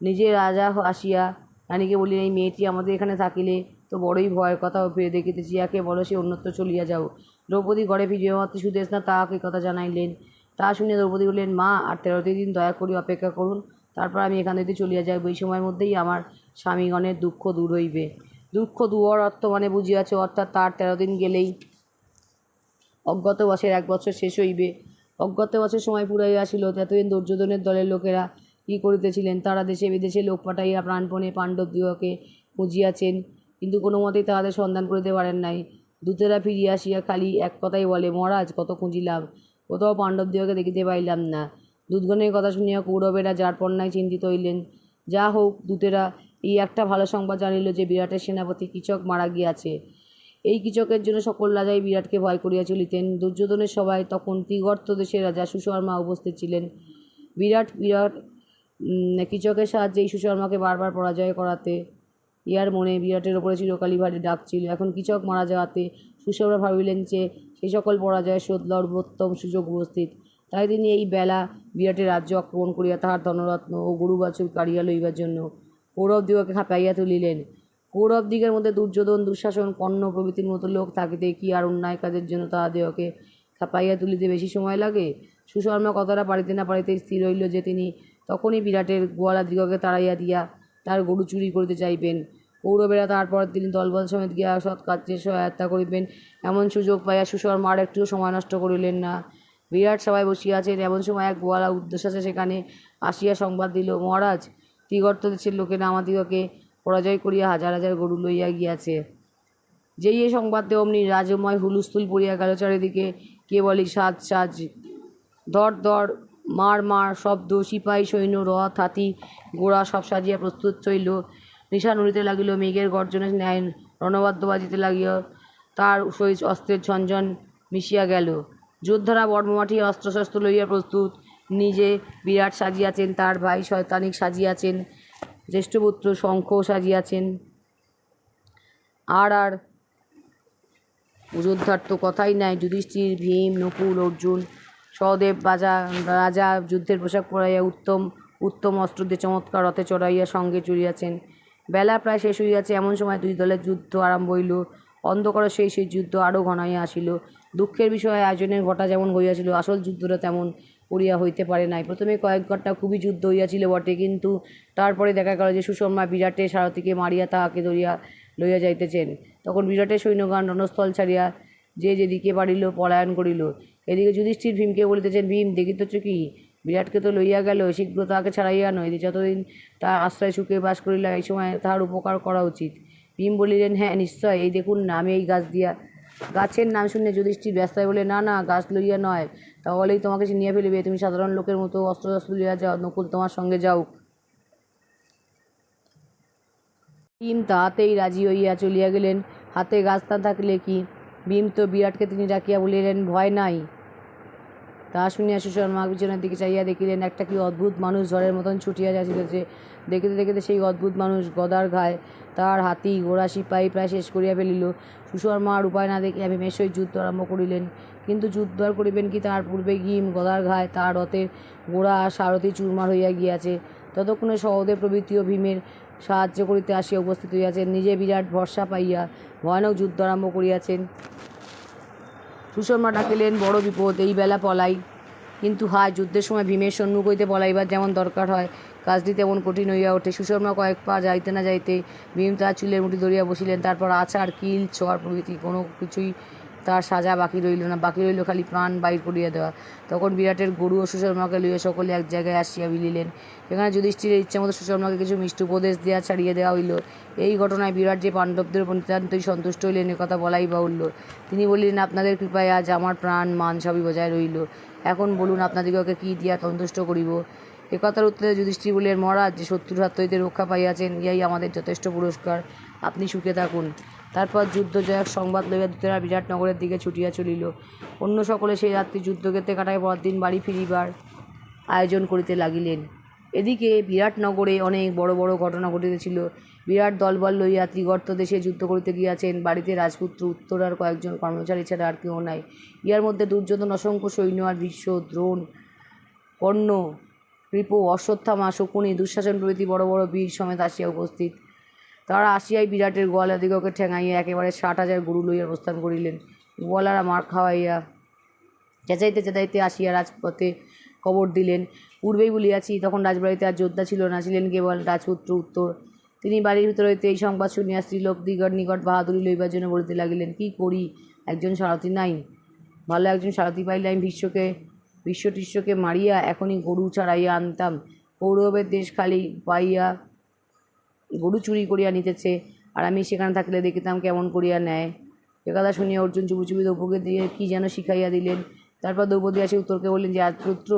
নিজে রাজা আসিয়া রানীকে বলিলেন, এই মেয়েটি আমাদের এখানে থাকিলে তো বড়ই ভয়ের কথা, ফিরে দেখিতেছি, ইয়াকে বলো সে অন্যত্র চলিয়া যাও। দ্রৌপদী ঘরে ফিরিয়া মাত্র সুদেশনা তাহাকে কথা জানাইলেন। তাহা শুনিয়া দ্রৌপদী বললেন, মা, আর 13টি দিন দয়া করি অপেক্ষা করুন, তারপর আমি এখান থেকে চলিয়া যাইব। এই সময়ের মধ্যেই আমার স্বামীগণের দুঃখ দূর হইবে। দুঃখ দূর অর্থ মানে বুঝিয়াছ, অর্থাৎ তার 13 দিন গেলেই অজ্ঞাতবাসের 1 বৎসর শেষ হইবে। অজ্ঞাতবাসের সময় ফুরাইয়া আসিল। এতদিন দুর্যোধনের দলের লোকেরা কী করিতেছিলেন? তারা দেশে বিদেশে লোক পাঠাইয়া প্রাণপণে পাণ্ডবদিগকে খুঁজিয়াছেন, কিন্তু কোনো মতেই তাহাদের সন্ধান করিতে পারেন নাই। দূতেরা ফিরিয়া আসিয়া খালি এক কথাই বলে, মহারাজ, কত খুঁজিলাম, কোথাও পাণ্ডবদিগকে দেখিতে পাইলাম না। দূতগণের কথা শুনিয়া কৌরবেরা যারপন্নায় চিন্তিত হইলেন। যা হোক, দূতেরা এই একটা ভালো সংবাদ জানিল যে বিরাটের সেনাপতি কিচক মারা গিয়াছে। এই কিচকের জন্য সকল রাজাই বিরাটকে ভয় করিয়া চলিতেন। দুর্যোধনের সভায় তখন ত্রিগর্ত দেশের রাজা সুশর্মা উপস্থিত ছিলেন। বিরাট কিচকের সাহায্যে এই সুশর্মাকে বারবার পরাজয় করাতে ইহার মনে বিরাটের ওপরে চিরকালই ভারী ডাক ছিল। এখন কিচক মারা যাওয়াতে সুশর্মা ভাবিলেন যে সেই সকল পরাজয়ের শোধ লড়বোত্তম সুযোগ উপস্থিত। তাই তিনি এই বেলা বিরাটের রাজ্য আক্রমণ করিয়া তাহার ধনরত্ন ও গরুবাছুর কাড়িয়া লইবার জন্য কৌরবদিগকে খাপাইয়া তুলিলেন। কৌরবদিগের মধ্যে দুর্যোধন, দুঃশাসন, কর্ণ প্রভৃতির মতো লোক থাকিতে কি আর অন্যায় কাজের জন্য তাহাদিগকে খাপাইয়া তুলিতে বেশি সময় লাগে? সুশর্মা কথাটা পারিতে না পারিতে স্থির হইল যে তিনি তখনই বিরাটের গোয়ালাদিগকে তাড়াইয়া দিয়া তার গরু চুরি করিতে চাইবেন। কৌরবেরা তারপর তিনি দলবল সমেত গিয়া সৎ কার্যে সহায়তা করিবেন, এমন সুযোগ পাইয়া সুশর্মা আর একটুও সময় নষ্ট করিলেন না। বিরাট সবাই বসিয়াছেন, এমন সময় এক গোয়ালা উদ্দেশ্যে সেখানে আসিয়া সংবাদ দিল, মহারাজ, ত্রিগর্ত দেশের লোকেরা আমাদিগকে পরাজয় করিয়া হাজার হাজার গরু লইয়া গিয়াছে। যেই এ সংবাদ দেয় অমনি রাজময় হুলস্থুল পড়িয়া গেল চারিদিকে। কে বলি সাজ সাজ, ধর ধর, মার মার শব্দ, সিপাহী সৈন্য, রথ, হাতি, ঘোড়া সব সাজিয়া প্রস্তুত হইল। নিশান উড়িতে লাগিল, মেঘের গর্জনে ন্যায় রণবাদ্য বাজিতে লাগিল, তার সহিত অস্ত্রের ঝনঝন মিশিয়া গেল। যোদ্ধারা বর্মমাঠি অস্ত্রশস্ত্র লইয়া প্রস্তুত। নিজে বিরাট সাজিয়াছেন, তার ভাই শয়তানিক সাজিয়াছেন, জ্যেষ্ঠপুত্র শঙ্খ সাজিয়াছেন। আর যোদ্ধার তো কথাই নাই। যুধিষ্ঠির, ভীম, নকুল, অর্জুন, সহদেব রাজা যুদ্ধের পোশাক পরাইয়া উত্তম অস্ত্র দিয়ে চমৎকার রথে চড়াইয়া সঙ্গে চড়িয়াছেন। বেলা প্রায় শেষ হইয়াছে। এমন সময় দুই দলের যুদ্ধ আরম্ভ হইল। অন্ধকার সেই যুদ্ধ আরও ঘনাইয়া আসিল। দুঃখের বিষয়, আয়োজনের ঘটা যেমন হইয়াছিল, আসল যুদ্ধটা তেমন করিয়া হইতে পারে নাই। প্রথমে কয়েক ঘণ্টা খুবই যুদ্ধ হইয়াছিল বটে, কিন্তু তারপরে দেখা গেল যে সুশর্মা বিরাটের সারথিকে মারিয়া তাহাকে ধরিয়া লইয়া যাইতেছেন। তখন বিরাটের সৈন্যগণ রণস্থল ছাড়িয়া যে যেদিকে পারিল পলায়ন করিল। এদিকে যুধিষ্ঠির ভীমকে বলিতেছেন, ভীম, দেখিতেছ কি, বিরাটকে তো লইয়া গেল, শীঘ্র তাহাকে ছাড়াইয়া আনো। এদিকে যতদিন তাহার আশ্রয় সুখে বাস করিল, এই সময় তাহার উপকার করা উচিত। ভীম বলিলেন, হ্যাঁ নিশ্চয়, এই দেখুন না, আমি এই গাছ দিয়া। গাছের নাম শুনে যুধিষ্ঠির ব্যস্ত হয়ে বলে, না না, গাছ লইয়া নয়, তাহলেই তোমাকে চিনিয়া ফেলিবে। তুমি সাধারণ লোকের মতো অস্ত্র লইয়া যাও, নকুল তোমার সঙ্গে যাও। ভীম তাহাতেই রাজি হইয়া চলিয়া গেলেন। হাতে গাছ না থাকলে কি? ভীম তো বিরাটকে তিনি ডাকিয়া বলিলেন, ভয় নাই। তাহা শুনিয়া সুশর্মা পিছনের দিকে চাইয়া দেখিলেন, একটা কি অদ্ভুত মানুষ ঝড়ের মতন ছুটিয়া যাইতেছে। দেখিতে দেখিতে সেই অদ্ভুত মানুষ গদার ঘায় তাহার হাতি ঘোড়া সিপাহী প্রায় শেষ করিয়া ফেলিল। সুশর্মা আর উপায় না দেখিয়া ভীমের সহিত যুদ্ধ আরম্ভ করিলেন। কিন্তু যুদ্ধ আর করিবেন কি, তাহার পূর্বে ভীম গদার ঘায় তাহার রথের ঘোড়া আর সারথি চুরমার হইয়া গিয়াছে। ততক্ষণে সহদেব প্রভৃতিও ভীমের সাহায্য করিতে আসিয়া উপস্থিত হইয়াছেন। নিজে বিরাট ভরসা পাইয়া ভয়ানক যুদ্ধ আরম্ভ করিয়াছেন। সুশর্মা ডাকিলেন, বড় বিপদ, এই বেলা পলাই। কিন্তু হায়, যুদ্ধের সময় ভীমের সম্মুখ হইতে পলাইবার যেমন দরকার হয়, কাজটি তেমন কঠিন হইয়া ওঠে। সুশর্মা কয়েক পা যাইতে না যাইতে ভীম তাহার চুলের মুঠি ধরিয়া বসিলেন। তারপর আছাড়, কিল, চর প্রভৃতি কোনো কিছুই তার সাজা বাকি রইল না। বাকি রইল খালি প্রাণ বাইর করিয়া দেওয়া। তখন বিরাটের গরু ও সুশর্মাকে লইয়া সকলে এক জায়গায় আসিয়া মিলিলেন। সেখানে যুধিষ্ঠিরের ইচ্ছামতো সুশর্মাকে কিছু মিষ্টি উপদেশ দিয়া ছাড়িয়ে দেওয়া হইল। এই ঘটনায় বিরাট যে পাণ্ডবদের উপর নিতান্তই সন্তুষ্ট হইলেন, একথা বলাই বাহুল্য। তিনি বলিলেন, আপনাদের কৃপায় আজ আমার প্রাণ মান সবই বজায় রইল। এখন বলুন, আপনাদিগকে কি দিয়া সন্তুষ্ট করিব? একথার উত্তরে যুধিষ্ঠির বলিলেন, মহারাজ, যে শত্রুর হাত হইতে রক্ষা পাইয়াছেন, ইহাই আমাদের যথেষ্ট পুরস্কার। আপনি সুখে থাকুন। তারপর যুদ্ধজয়ের সংবাদ লইয়া দূতেরা বিরাট নগরের দিকে ছুটিয়া চলিল। অন্য সকলে সেই রাত্রি যুদ্ধক্ষেত্রে কাটায় পরদিন বাড়ি ফিরিবার আয়োজন করিতে লাগিলেন। এদিকে বিরাটনগরে অনেক বড় বড় ঘটনা ঘটিতেছিল। বিরাট দলবল লইয়া ত্রিগর্ত দেশে যুদ্ধ করিতে গিয়াছেন। বাড়িতে রাজপুত্র, উত্তরার কয়েকজন কর্মচারী ছাড়া আর কেউ নাই। ইহার মধ্যে দুর্যোধন, অসংখ্য সৈন্য আর ভীষ্ম, দ্রোণ, কর্ণ, কৃপ, অশ্বত্থামা, শকুনি, দুঃশাসন প্রভৃতি বড় বড় বীর সমেত আসিয়া উপস্থিত। তারা আসিয়াই বিরাটের গোয়ালাদিগকে ঠেঙাইয়া একেবারে 60,000 গরু লইয়া প্রস্থান করিলেন। গোয়ালারা মার খাওয়াইয়া চেঁচাইতে চেঁচাইতে আসিয়া রাজপথে খবর দিলেন। পূর্বেই বলিয়াছি, তখন রাজবাড়িতে আর যোদ্ধা ছিল না, ছিলেন কেবল রাজপুত্র উত্তর। তিনি বাড়ির ভিতর হইতে এই সংবাদ শুনিয়া স্ত্রীলোকদিগর নিকট বাহাদুরি লইবার জন্য বলিতে লাগিলেন, কি করি, একজন সারথি নাই। ভালো একজন সারথি পাইলে আমি ভীষ্মটিষ্যকে মারিয়া এখনই গরু ছাড়াইয়া আনতাম। কৌরবের দেশ খালি পাইয়া গরু চুরি করিয়া নিতেছে, আর আমি সেখানে থাকলে দেখিতাম কেমন করিয়া নেয়। একথা শুনিয়া অর্জুন চুপি চুপি দ্রৌপদীকে দিয়ে কী যেন শিখাইয়া দিলেন। তারপর দ্রৌপদী আসে উত্তরকে বললেন যে, রাজপুত্র,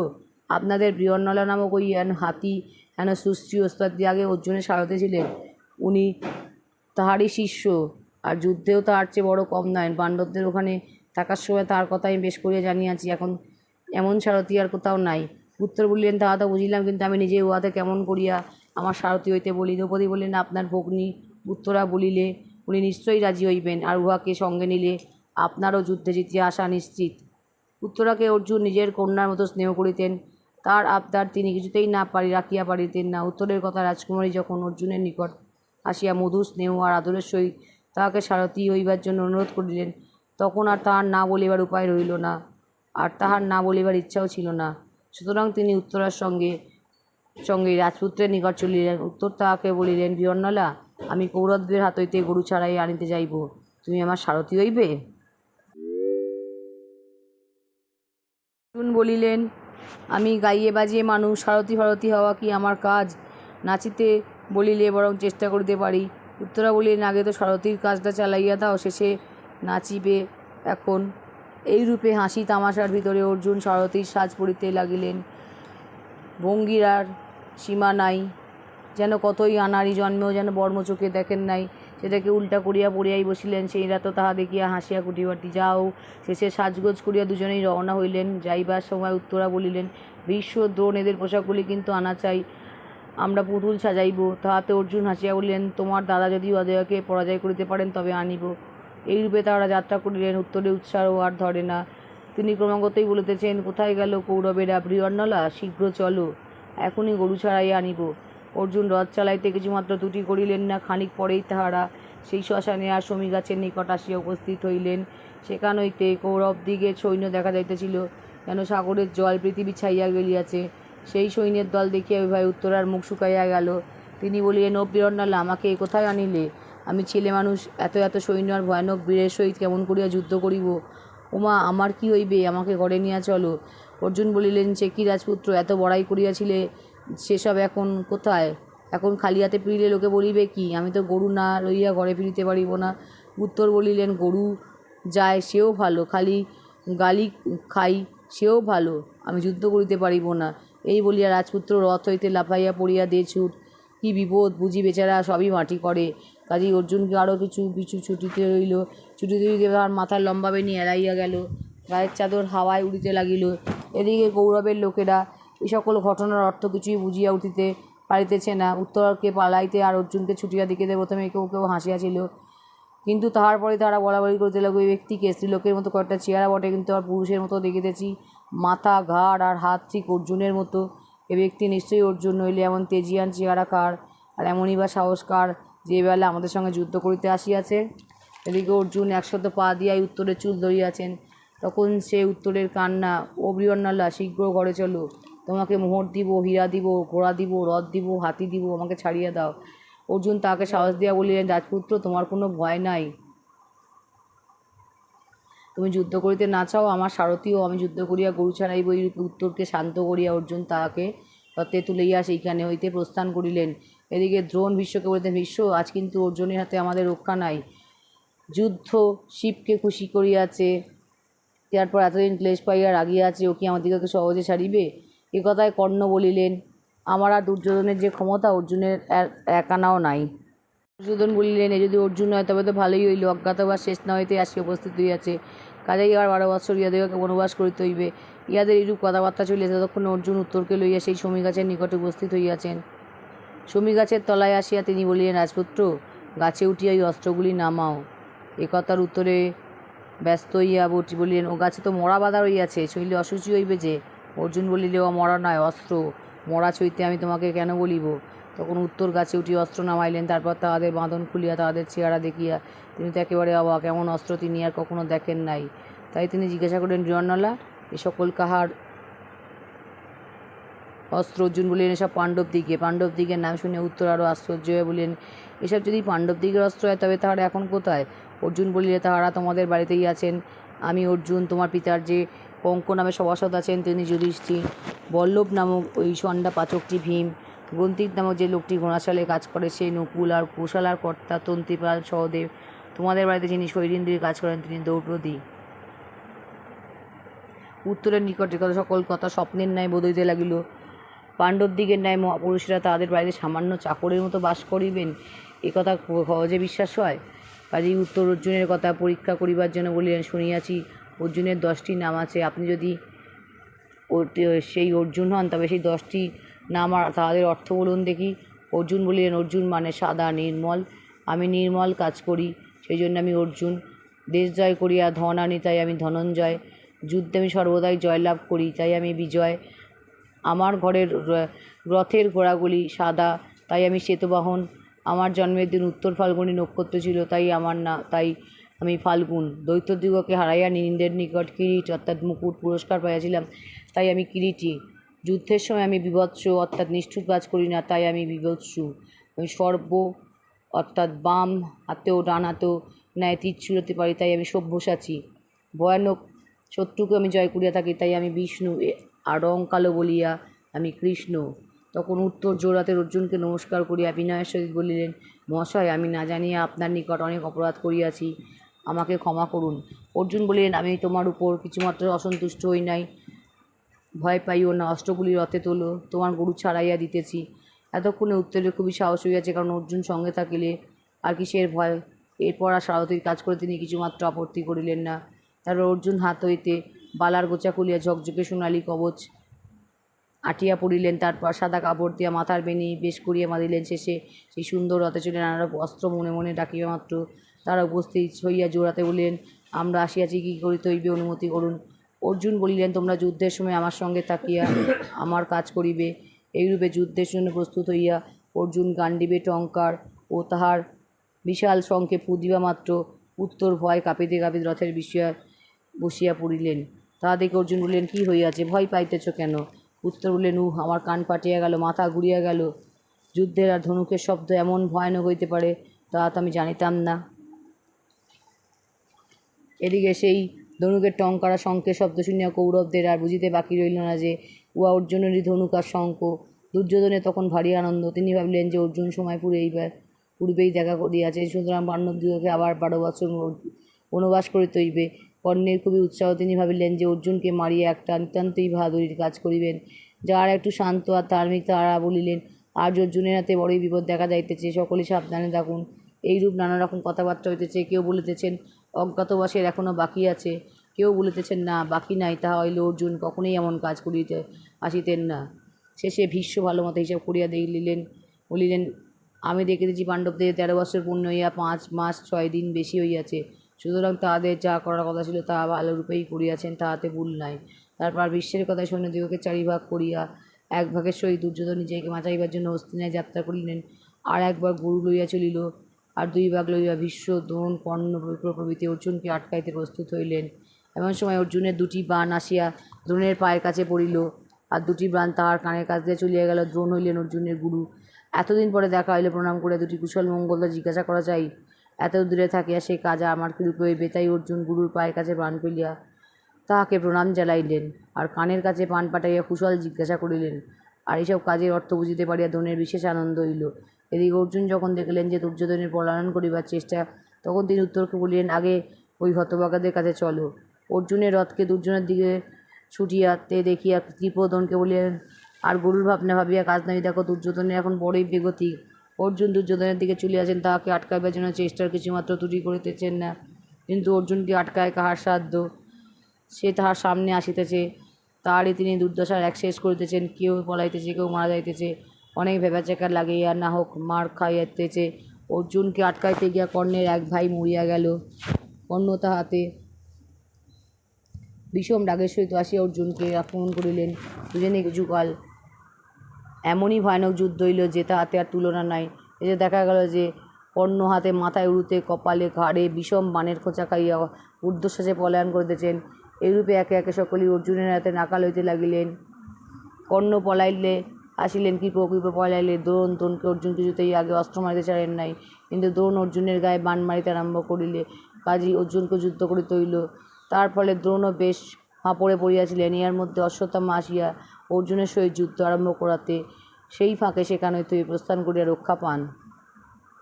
আপনাদের বৃহন্নলা নামক ওই হাতি হেন সুশ্রী ওস্তাদ আগে অর্জুনের সারথি ছিলেন। উনি তাহারই শিষ্য, আর যুদ্ধেও তাহার চেয়ে বড় কম নয়। পাণ্ডবদের ওখানে থাকার সময় তার কথা আমি বেশ করিয়া জানিয়াছি। এখন এমন সারথি আর কোথাও নাই। উত্তর বলিলেন, তাহা তো বুঝিলাম, কিন্তু আমি নিজে উহাতে কেমন করিয়া আমার সারথি হইতে বলি? দ্রৌপদী বললেন, আপনার ভগ্নী উত্তরা বলিলে উনি নিশ্চয়ই রাজি হইবেন, আর উহাকে সঙ্গে নিলে আপনারও যুদ্ধে জিতিয়া আসা নিশ্চিত। উত্তরাকে অর্জুন নিজের কন্যার মতো স্নেহ করিতেন। তার আবদার তিনি কিছুতেই না রাখিয়া পারিতেন না। উত্তরের কথা রাজকুমারী যখন অর্জুনের নিকট আসিয়া মধু স্নেহ আর আদরের সহিত তাহাকে সারথি হইবার জন্য অনুরোধ করিলেন, তখন আর তাহার না বলিবার উপায় রহিল না, আর তাহার না বলিবার ইচ্ছাও ছিল না। সুতরাং তিনি উত্তরার সঙ্গে রাজপুত্রের নিকট চলিলেন। উত্তর তাহাকে বলিলেন, বৃহন্নলা, আমি কৌরবদের হাত হইতে গরু ছাড়াইয়া আনিতে যাইব, তুমি আমার সারথি হইবে? অর্জুন বলিলেন, আমি গাইয়ে বাজিয়ে মানুষ, সারথি ফারথি হওয়া কি আমার কাজ? নাচিতে বলিলে বরং চেষ্টা করিতে পারি। উত্তরা বলিলেন, আগে তো সারথির কাজটা চালাইয়া দাও, শেষে নাচিবে এখন। এইরূপে হাসি তামাশার ভিতরে অর্জুন সারথির সাজ পরিতে লাগিলেন। ভঙ্গির আর সীমা নাই, যেন কতই আনাড়ি, জন্মেও যেন বর্ম চোখে দেখেন নাই। সেটাকে উল্টা করিয়া পড়িয়াই বসিলেন। সেই রাত তাহা দেখিয়া হাসিয়া কুটিবাটি যাও। শেষে সাজগোজ করিয়া দুজনেই রওনা হইলেন। যাইবার সময় উত্তরা বলিলেন, ভীষ্ম, দ্রোণ, এদের পোশাকগুলি কিন্তু আনা চাই। আমরা পুতুল সাজাইব। তাহাতে অর্জুন হাসিয়া বলিলেন, তোমার দাদা যদি অজয়কে পরাজয় করিতে পারেন তবে আনিব। এইরূপে তাহারা যাত্রা করিলেন। উত্তরে উৎসাহ আর ধরে না। তিনি ক্রমাগতই বলিতেছেন, কোথায় গেল কৌরবেরা? বৃহন্নলা, শীঘ্র চলো, এখনই গরু ছাড়াইয়া আনিব। অর্জুন রথ চালাইতে কিছুমাত্র ত্রুটি করিলেন না। খানিক পরেই তাহারা সেই শ্মশানে আর শমী গাছের নিকট আসিয়া উপস্থিত হইলেন। সেখান হইতে কৌরবদিগের সৈন্য দেখা যাইতেছিল, যেন সাগরের জল পৃথিবী ছাইয়া গেলিয়াছে। সেই সৈন্যের দল দেখিয়া উভয় উত্তরার মুখ শুকাইয়া গেল। তিনি বলিলেন, ও বীরন্নলা, আমাকে কোথায় আনিলে? আমি ছেলে মানুষ, এত এত সৈন্য আর ভয়ানক বীরের সহিত কেমন করিয়া যুদ্ধ করিব? ওমা, আমার কি হইবে? আমাকে ঘরে নিয়া চলো। অর্জুন বলিলেন, সে কি রাজপুত্র, এত বড়াই করিয়াছিলে, সেসব এখন কোথায়? এখন খালি হাতে ফিরিলে লোকে বলিবে কি? আমি তো গরু না লইয়া ঘরে ফিরিতে পারিব না। উত্তর বলিলেন, গরু যায় সেও ভালো, খালি গালি খাই সেও ভালো, আমি যুদ্ধ করিতে পারিব না। এই বলিয়া রাজপুত্র রথ হইতে লাফাইয়া পড়িয়া দে ছুট। কি বিপদ বুঝি, বেচারা সবই মাটি করে। কাজেই অর্জুনকে আরও কিছু পিছু ছুটিতে হইল। ছুটিতে তাহার মাথার লম্বা বেণী এড়াইয়া গেল, গায়ের চাদর হাওয়ায় উড়িতে লাগিল। এদিকে কৌরবের লোকেরা এই সকল ঘটনার অর্থ কিছুই বুঝিয়া উঠিতে পারিতেছে না। উত্তরকে পালাইতে আর অর্জুনকে ছুটিয়া দেখিতে প্রথমে কেউ কেউ হাসিয়াছিল, কিন্তু তাহার পরে তারা বলাবলি করিতে লাগল, এই ব্যক্তিকে স্ত্রীলোকের মতো কয়েকটা চেহারা বটে, কিন্তু আর পুরুষের মতো দেখিতেছি, মাথা, ঘাড় আর হাত ঠিক অর্জুনের মতো। এ ব্যক্তি নিশ্চয়ই অর্জুন, নইলে এমন তেজিয়ান চেহারা কার, আর এমনই বা সাহস কার যে বেলা আমাদের সঙ্গে যুদ্ধ করিতে আসিয়াছে? এদিকে অর্জুন একশত পা দিয়াই উত্তরের চুল ধরিয়াছেন। তখন সে উত্তরের কান্না, ও বৃহন্নলা, শীঘ্র ঘরে চলো, তোমাকে মোহর দিব, হীরা দিব, ঘোড়া দিব, রথ দিব, হাতি দিব, আমাকে ছাড়িয়া দাও। অর্জুন তাকে সাহস দিয়া বলিলেন, রাজপুত্র, তোমার কোনো ভয় নাই। তুমি যুদ্ধ করিতে না চাও, আমার সারথীও, আমি যুদ্ধ করিয়া গরু ছাড়াইব। এইরূপে উত্তরকে শান্ত করিয়া অর্জুন তাহাকে রথে তুলিয়া সেইখানে হইতে প্রস্থান করিলেন। এদিকে দ্রোণ ভীষ্মকে বলিতেন, ভীষ্ম, আজ কিন্তু অর্জুনের হাতে আমাদের রক্ষা নাই। যুদ্ধ শিবকে খুশি করিয়াছে, তারপর এতদিন ক্লেশ পাইয়া রাগিয়াছে, ও কি আমাদিগকে সহজে ছাড়িবে? এ কথায় কর্ণ বলিলেন, আমার আর দুর্যোধনের যে ক্ষমতা অর্জুনের একানাও নাই। দুর্যোধন বলিলেন, এ যদি অর্জুন হয় তবে তো ভালোই হইল, অজ্ঞাতবাস শেষ না হইতে আসিয়া উপস্থিত হইয়াছে, কাজেই আর 12 বৎসর ইহাদিগকে বনবাস করিতে হইবে। ইহাদের এইরূপ কথাবার্তা চলিয়াছে, ততক্ষণে অর্জুন উত্তরকে লইয়া সেই শমী গাছের নিকটে উপস্থিত হইয়াছেন। শমী গাছের তলায় আসিয়া তিনি বলিলেন, রাজপুত্র, গাছে উঠিয়া এই অস্ত্রগুলি নামাও। এ কথার উত্তরে ব্যস্ত হইয়া বলিলেন, ও গাছে তো মরা বাঁধা রইয়াছে, শৈলে অসুচি হইবে যে। অর্জুন বলিলে, ও মরা নয়, অস্ত্র। মরা ছইতে আমি তোমাকে কেন বলিব? তখন উত্তর গাছে উঠিয়া অস্ত্র নামাইলেন। তারপর তাহাদের বাঁধন খুলিয়া তাহাদের চেহারা দেখিয়া তিনি তো একেবারে অবাক। এমন অস্ত্র তিনি আর কখনো দেখেন নাই। তাই তিনি জিজ্ঞাসা করেন, বৃহন্নলা, এ সকল কাহার অস্ত্র? অর্জুন বলিলেন, এসব পাণ্ডবদিগের। পাণ্ডবদিগের নাম শুনে উত্তর আরও আশ্চর্য হয়ে বললেন, এসব যদি পাণ্ডবদিগের অস্ত্র হয় তবে তাহারা এখন কোথায়? অর্জুন বলিলে, তাহারা তোমাদের বাড়িতেই আছেন। আমি অর্জুন, তোমার পিতার যে পঙ্ক নামে সভাসদ আছেন তিনি যুধিষ্ঠির, বল্লভ নামক ওই সন্ডা পাচকটি ভীম, গ্রন্থিক নামক যে লোকটি ঘোড়াশালে কাজ করে সে নকুল, আর কোশালার কর্তা তন্ত্রীপাল সহদেব, তোমাদের বাড়িতে যিনি শৈলেন্দ্রীর কাজ করেন তিনি দ্রৌপদী। উত্তরের নিকটে সকল কথা স্বপ্নের ন্যায় বোধ হইতে লাগিল। পাণ্ডবদিগের ন্যায় মহাপুরুষেরা তাহাদের বাড়িতে সামান্য চাকরের মতো বাস করিবেন, এ কথা সহজে বিশ্বাস হয়? কাজেই উত্তর অর্জুনের কথা পরীক্ষা করিবার জন্য বলিলেন, শুনিয়াছি অর্জুনের 10টি নাম আছে, আপনি যদি সেই অর্জুন হন তবে সেই 10টি নাম আর তাহাদের অর্থ বলুন দেখি। অর্জুন বলিলেন, অর্জুন মানে সাদা, নির্মল। আমি নির্মল কাজ করি, সেই জন্য আমি অর্জুন। দেশ জয় করিয়া ধন আনি, তাই আমি ধনঞ্জয়। যুদ্ধে আমি সর্বদাই জয়লাভ করি, তাই আমি বিজয়। আমার ঘরের রথের ঘোড়াগুলি সাদা, তাই আমি শ্বেতবাহন। আমার জন্মের দিন উত্তর ফাল্গুনী নক্ষত্র ছিল, তাই আমি ফাল্গুন। দৈত্যদিগকে হারাইয়া নিন্দের নিকট কিরিট অর্থাৎ মুকুট পুরস্কার পাইয়াছিলাম, তাই আমি কিরিটি। যুদ্ধের সময় আমি বিভৎস অর্থাৎ নিষ্ঠুর কাজ করি না, তাই আমি বিভৎসু। আমি সর্ব অর্থাৎ বাম হাতেও ডান হাতেও ন্যায় তীর ছুঁড়তে পারি, তাই আমি সব্যসাচী। ভয়ানক শত্রুকে আমি জয় করিয়া থাকি, তাই আমি বিষ্ণু। আর রং কালো বলিয়া আমি কৃষ্ণ। তখন উত্তর জোড়াতে অর্জুনকে নমস্কার করিয়া বিনয়ের সহিত বলিলেন, মহাশয়, আমি না জানিয়া আপনার নিকট অনেক অপরাধ করিয়াছি, আমাকে ক্ষমা করুন। অর্জুন বলিলেন, আমি তোমার উপর কিছুমাত্র অসন্তুষ্ট হই নাই, ভয় পাইও না। অস্ত্রগুলি রথে তোলো, তোমার গরু ছাড়াইয়া দিতেছি। এতক্ষণে উত্তরের খুবই সাহস হইয়াছে, কারণ অর্জুন সঙ্গে থাকিলে আর কিসের ভয়। এরপর আর সারথীর কাজ করে তিনি কিছুমাত্র আপত্তি করিলেন না। তারপর অর্জুন হাত হইতে বালার গোছা খুলিয়া ঝকঝকে সোনালি কবচ আটিয়া পড়িলেন, তারপর সাদা কাপড় দিয়া মাথার বেনি বেশ করিয়া বাঁধিলেন। শেষে সেই সুন্দর রথে চলে নানা অস্ত্র মনে মনে ডাকিবা মাত্র তারা উপস্থিত হইয়া জোড়াতে বলিলেন, আমরা আসিয়াছি, কী করিতে হইবে অনুমতি করুন। অর্জুন বলিলেন, তোমরা যুদ্ধের সময় আমার সঙ্গে থাকিয়া আমার কাজ করিবে। এইরূপে যুদ্ধের জন্য প্রস্তুত হইয়া অর্জুন গান্ডীবে টঙ্কার ও তাহার বিশাল শঙ্খে ফু দিবা মাত্র উত্তর ভয় কাঁপিতে কাঁপিতে রথের বিষয়ে বসিয়া পড়িলেন। তাহা দেখে অর্জুন বললেন, কী হইয়াছে, ভয় পাইতেছ কেন? উত্তর বললেন, আমার কান ফাটিয়া গেল, মাথা ঘুরিয়া গেল। যুদ্ধের আর ধনুকের শব্দ এমন ভয়ানক হইতে পারে তাহা তো আমি জানিতাম না। এদিকে সেই ধনুকের টঙ্কারা শঙ্খের শব্দ শুনিয়া কৌরবদের আর বুঝিতে বাকি রইল না যে উহা অর্জুনেরই ধনুক আর শঙ্খ। দুর্যোধনের তখন ভারী আনন্দ। তিনি ভাবলেন যে অর্জুন সময় পূর্বেই দেখা করিয়াছে, সুতরাং পাণ্ডবদিগকে আবার 12 বছর বনবাস করিতে হইবে। কর্ণের খুবই উৎসাহ। তিনি ভাবিলেন যে অর্জুনকে মারিয়া একটা নিতান্তই বাহাদুরির কাজ করিবেন। যারা একটু শান্ত আর ধার্মিক তারা বলিলেন, আজ অর্জুনের হাতে বড়ই বিপদ দেখা যাইতেছে, সকলেই সাবধানে থাকুন। এইরূপ নানা রকম কথাবার্তা হইতেছে। কেউ বলিতেছেন অজ্ঞাতবাসের এখনও বাকি আছে, কেউ বলিতেছেন না বাকি নাই, তাহা হইলে অর্জুন কখনোই এমন কাজ করিতে আসিতেন না। শেষে ভীষ্ম ভালো মতো হিসাব করিয়া বলিলেন, আমি দেখিতেছি পাণ্ডবদের 13 বৎসর পূর্ণ হইয়া 5 মাস 6 দিন বেশি হইয়াছে। সুতরাং তাহাদের যা করার কথা ছিল তাহা ভালোরূপেই করিয়াছেন, তাহাতে ভুল নাই। তারপর বিশ্বের কথায় সৈন্যদিগকে 4 ভাগ করিয়া 1 ভাগের সহিত দুর্যোধন নিজেকে বাঁচাইবার জন্য হস্তিনায় যাত্রা করিলেন। আর 1 ভাগ গরু লইয়া চলিল, আর 2 ভাগ লইয়া ভীষ্ম, দ্রোণ, কর্ণ প্রভৃতি অর্জুনকে আটকাইতে প্রস্তুত হইলেন। এমন সময় অর্জুনের 2টি বাণ আসিয়া দ্রোণের পায়ের কাছে পড়িল, আর 2টি বাণ তাহার কানের কাছ দিয়ে চলিয়া গেল। দ্রোণ হইলেন অর্জুনের গুরু। এতদিন পরে দেখা হইলে প্রণাম করে 2টি কুশল মঙ্গলতা জিজ্ঞাসা করা চাই। এত দূরে থাকিয়া সেই কাজ আমার কীরূপে হইবে? তাই অর্জুন গুরুর পায়ের কাছে বাণ ফেলিয়া তাহাকে প্রণাম জানাইলেন, আর কানের কাছে পান পাঠাইয়া কুশল জিজ্ঞাসা করিলেন। আর এইসব কাজের অর্থ বুঝিতে পারিয়া দ্রোণের বিশেষ আনন্দ হইল। এদিকে অর্জুন যখন দেখলেন যে দুর্যোধনের পলায়ন করিবার চেষ্টা, তখন তিনি উত্তরকে বলিলেন, আগে ওই হতভাগাদের কাছে চলো। অর্জুনের রথকে দুর্যোধনের দিকে ছুটিয়াতে দেখিয়া কৃপোদনকে বলিলেন, আর গরুর ভাবনা ভাবিয়া কাজ নাই, দেখো দুর্যোধনের এখন বড়ই বেগতি। অর্জুন দুর্যোধনের দিকে চলিয়াছেন, তাহাকে আটকাইবার জন্য চেষ্টার কিছুমাত্র ত্রুটি করিতেছেন না। কিন্তু অর্জুনকে আটকায় কাহার সাধ্য? সে তাহার সামনে আসিতেছে, তাহারই তিনি দুর্দশার এক শেষ করিতেছেন। কেউ পলাইতেছে, কেউ মারা যাইতেছে, অনেক ভেবাচাকার লাগিয়া না হোক মার খাইতেছে। অর্জুনকে আটকাইতে গিয়া কর্ণের 1 ভাই মরিয়া গেল। কর্ণ তাহাতে বিষম রাগের সহিত আসিয়া অর্জুনকে আক্রমণ করিলেন। দুজনে কিছুকাল এমনই ভয়ানক যুদ্ধ হইল যে তাহাতে আর তুলনা নাই। এতে দেখা গেল যে কর্ণ হাতে, মাথায়, উরুতে, কপালে, ঘাড়ে বিষম বাণের খোঁচা খাইয়া ঊর্ধ্বশ্বাসে পলায়ন করিতেছেন। এইরূপে একে একে সকলেই অর্জুনের হাতে নাকাল হইতে লাগিলেন। কর্ণ পলাইলে আসিলেন, কৃপ পলাইলে দ্রোণ। দ্রোণকে অর্জুন কিছুতেই আগে অস্ত্র মারিতে ছাড়েন নাই, কিন্তু দ্রোণ অর্জুনের গায়ে বাণ মারিতে আরম্ভ করিলে কাজেই অর্জুনকে যুদ্ধ করিতে হইল। তার ফলে দ্রোণও বেশ ফাঁপড়ে পড়িয়াছিলেন। ইহার মধ্যে অশ্বত্থামা আসিয়া অর্জুনের সহিত যুদ্ধ আরম্ভ করাতে সেই ফাঁকে সেখান হইতে প্রস্থান করিয়া রক্ষা পান।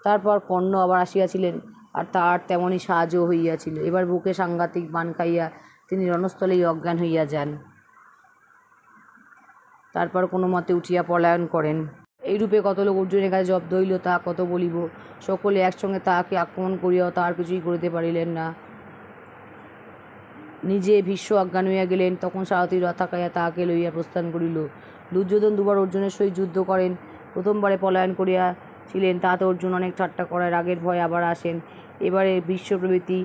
তারপর কর্ণ আবার আসিয়াছিলেন, আর তাহার তেমনই সাহায্য হইয়াছিল। এবার বুকে সাংঘাতিক বাণ খাইয়া তিনি রণস্থলেই অজ্ঞান হইয়া যান। তারপর কোনো মতে উঠিয়া পলায়ন করেন। এইরূপে কত লোক অর্জুনের কাছে জব্দ হইল, তাহা কত বলিব। সকলে একসঙ্গে তাহাকে আক্রমণ করিয়াও তাহার কিছুই করিতে পারিলেন না। নিজে ভীষ্ম অজ্ঞান হইয়া গেলেন। তখন সারথি রথ আঁকাইয়া তাহাকে লইয়া প্রস্থান করিল। দুর্যোধন 2বার অর্জুনের সহিত যুদ্ধ করেন। প্রথমবারে পলায়ন করিয়াছিলেন, তাহাতে অর্জুন অনেক ঠাট্টা করায় রাগের ভয়ে আবার আসেন। এবারে ভীষ্ম প্রভৃতি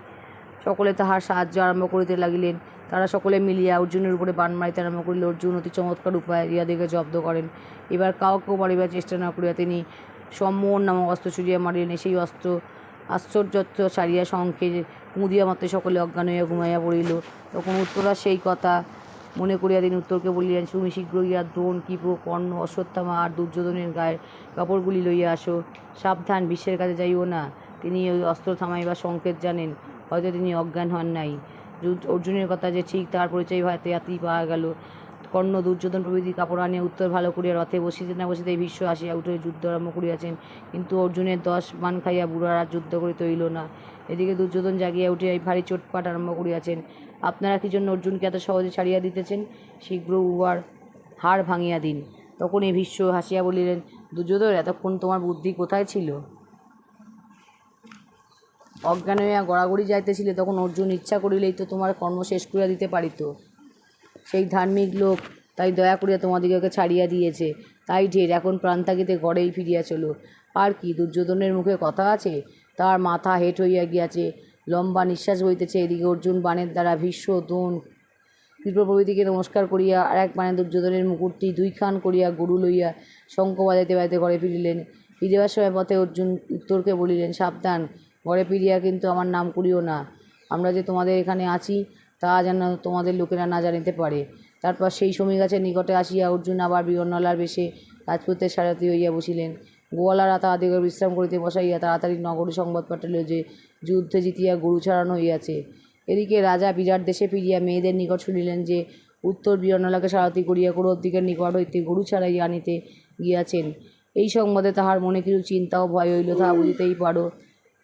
সকলে তাহার সাহায্য আরম্ভ করিতে লাগিলেন। তারা সকলে মিলিয়া অর্জুনের উপরে বাণ মারিতে আরম্ভ করিল। অর্জুন অতি চমৎকার উপায়ে ইহাদিগকে জব্দ করেন। এবার কাউকেও মারিবার চেষ্টা না করিয়া তিনি সম্মোহন নামক অস্ত্র ছুড়িয়া মারিলেন। সেই অস্ত্র আশ্চর্যত্ব ছাড়িয়া শঙ্খে ফুঁ দিয়া মাত্র সকলে অজ্ঞান হইয়া ঘুমাইয়া পড়িল। তখন উত্তরা সেই কথা মনে করিয়া তিনি উত্তরকে বলিলেন, তুমি শীঘ্র ইয়া দ্রোণ, কৃপ, কর্ণ, অশ্বত্থামা আর দুর্যোধনের গায়ের কাপড়গুলি লইয়া আসো। সাবধান, বিশ্বের কাছে যাইও না। তিনি ওই অস্ত্র থামাইবার সংকেত জানেন, হয়তো তিনি অজ্ঞান হন নাই। অর্জুনের কথা যে ঠিক তাহার পরিচয় হাতেই পাওয়া গেল। কর্ণ, দুর্যোধন প্রভৃতি কাপড় আনিয়া উত্তর ভালো করিয়া রথে বসিতে না বসিতেই ভীষ্ম আসিয়া উঠে যুদ্ধ আরম্ভ করিয়াছেন। কিন্তু অর্জুনের 10 বাণ খাইয়া বুড়ার আর যুদ্ধ করিতে হইল না। এদিকে দুর্যোধন জাগিয়া উঠিয়া ভারী চোটপাট আরম্ভ করিয়াছেন। আপনারা কি জন্য অর্জুনকে এত সহজে ছাড়িয়া দিতেছেন? শীঘ্র উহার হাড় ভাঙিয়া দিন। তখন এই ভীষ্ম হাসিয়া বলিলেন, দুর্যোধন, এতক্ষণ তোমার বুদ্ধি কোথায় ছিল? অজ্ঞান হইয়া গড়াগড়ি যাইতেছিলে, তখন অর্জুন ইচ্ছা করিলেই তো তোমার কর্ম শেষ করিয়া দিতে পারিত। সেই ধার্মিক লোক তাই দয়া করিয়া তোমাদিগকে ছাড়িয়া দিয়েছে, তাই ঢের, এখন প্রাণ থাকিতে ঘরেই ফিরিয়া চলো। আর কি, দুর্যোধনের মুখে কথা আছে? তার মাথা হেঁট হইয়া গিয়াছে, লম্বা নিঃশ্বাস বইতেছে। এদিকে অর্জুন বাণের দ্বারা ভীষ্ম, দ্রোণ, কৃপ প্রভৃতিকে নমস্কার করিয়া আর এক বাণে দুর্যোধনের মুকুটটি দুইখান করিয়া গরু লইয়া শঙ্খ বাজাইতে বাজাইতে ঘরে ফিরিলেন। ফিরিবার সময় পথে অর্জুন উত্তরকে বলিলেন, সাবধান, ঘরে ফিরিয়া কিন্তু আমার নাম করিও না। আমরা যে তোমাদের এখানে আছি তা যেন তোমাদের লোকেরা না জানিতে পারে। তারপর সেই সমী গাছের নিকটে আসিয়া অর্জুন আবার বীরন্নলার বেশে রাজপুতের সারথি হইয়া বসিলেন। গোয়ালারা তাহাদিগকে বিশ্রাম করিতে বসাইয়া তাড়াতাড়ি নগরে সংবাদ পাঠাইল যে যুদ্ধে জিতিয়া গরু ছাড়ানো হইয়াছে। এদিকে রাজা বিরাট দেশে ফিরিয়া মেয়েদের নিকট শুনিলেন যে উত্তর বীরন্নলাকে সারথি করিয়া কৌরবদিগের নিকট হইতে গরু ছাড়াইয়া আনিতে গিয়াছেন। এই সংবাদে তাহার মনে কিরূপ চিন্তা ও ভয় হইল তাহা বুঝিতেই পারো।